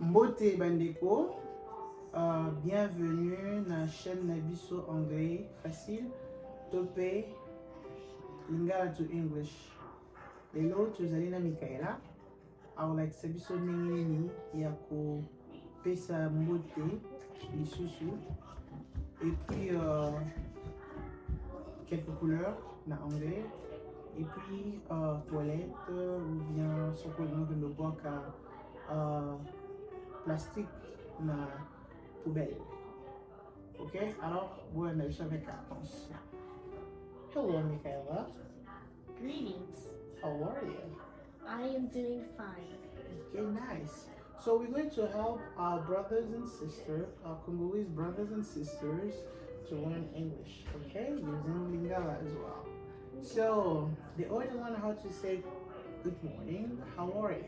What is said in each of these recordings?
Mbote bandeko, bienvenue na chaîne Nabiso Anglais Facile Ep5 Lingala English. Lelo tuzali na Mikaela. Awalakisa biso ndenge nini ya kopesa mbote lisusu. Et puis quelques couleurs na anglais. Et puis toilette ou bien ce qu'on de bois plastique na poubelle. Ok, alors vous allez avec attention. Hello, Michaela. Greetings. How are you? I am doing fine. Okay, nice. So we're going to help our brothers and sisters, our Congolese brothers and sisters, to learn English. Okay, using Lingala as well. So they always learn how to say good morning. How are you?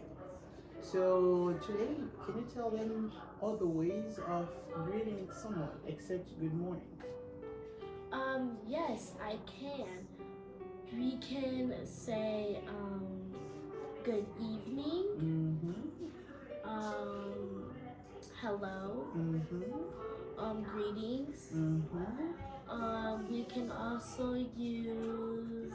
So today, can you tell them all the ways of greeting someone except good morning? Yes, I can. We can say good evening. Hello. Greetings. We can also use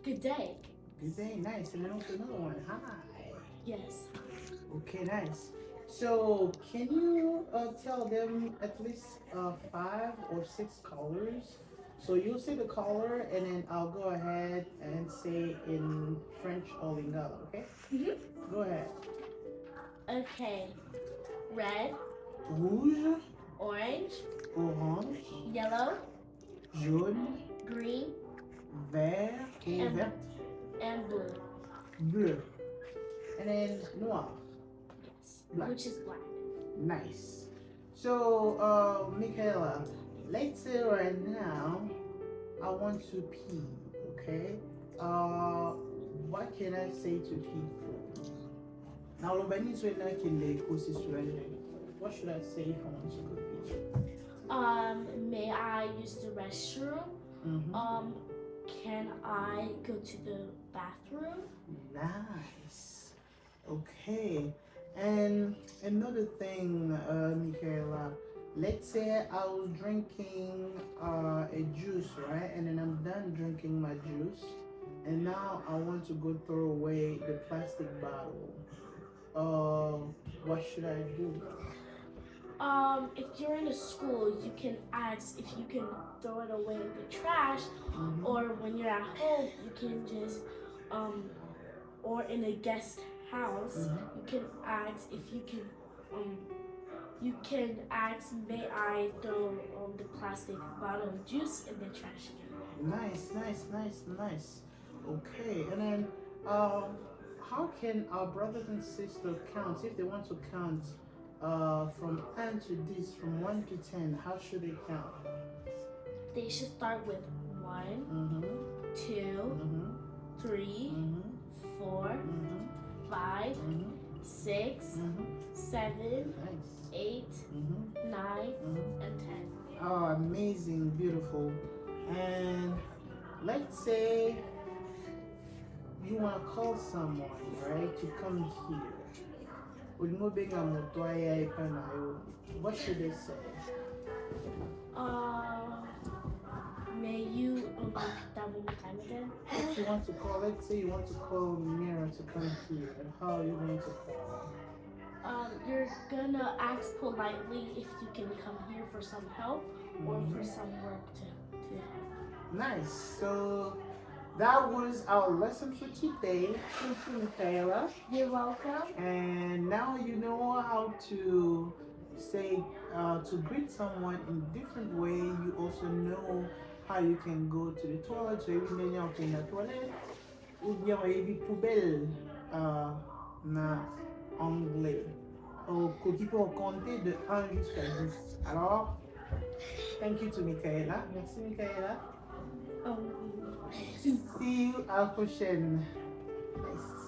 good day. Good day, nice. And then also another one, hi. Yes. Okay, nice. So can you tell them at least 5 or 6 colors? So you'll say the color and then I'll go ahead and say in French or Lingala, okay? Go ahead. Okay. Red. Rouge. Orange. Orange. Yellow. Jaune. Green. Vert. Vert. And blue. Bleu. And then noir. Yes. Black. Which is black. Nice. So, Michaela, let's say right now, I want to pee, okay? What can I say to people? Now, what should I say if I want to go pee? May I use the restroom? Can I go to the bathroom? Nice. Okay. And another thing, Michaela, let's say I was drinking a juice, right? And then I'm done drinking my juice. And now I want to go throw away the plastic bottle. What should I do? If you're in a school, you can ask if you can throw it away in the trash, or when you're at home, you can just, or in a guest house, you can ask if you can ask, may I throw the plastic bottle of juice in the trash can? Nice. Okay, and then how can our brothers and sisters count if they want to count from 1 to this, from 1 to 10? How should they count? They should start with 1, 2, 3, 4, 5, 6, 7, 8, 9, and 10. Oh, amazing, beautiful. And let's say you want to call someone, right, to come here. What should they say? May you that one more time again? If you want to call, let's say you want to call Mira to come here, and how are you going to call? You're gonna ask politely if you can come here for some help or for some work to help. Nice. So that was our lesson for today. Thank you, Michaela. You're welcome. And now you know how to say, to greet someone in a different way. You also know how you can go to the toilet, so even when you're in the toilet, ou bien il poubelle na anglais. Qui peut compter de 1 jusqu'à 10. Alors, thank you to Michaela. Merci, Michaela. See you à la prochaine. Nice.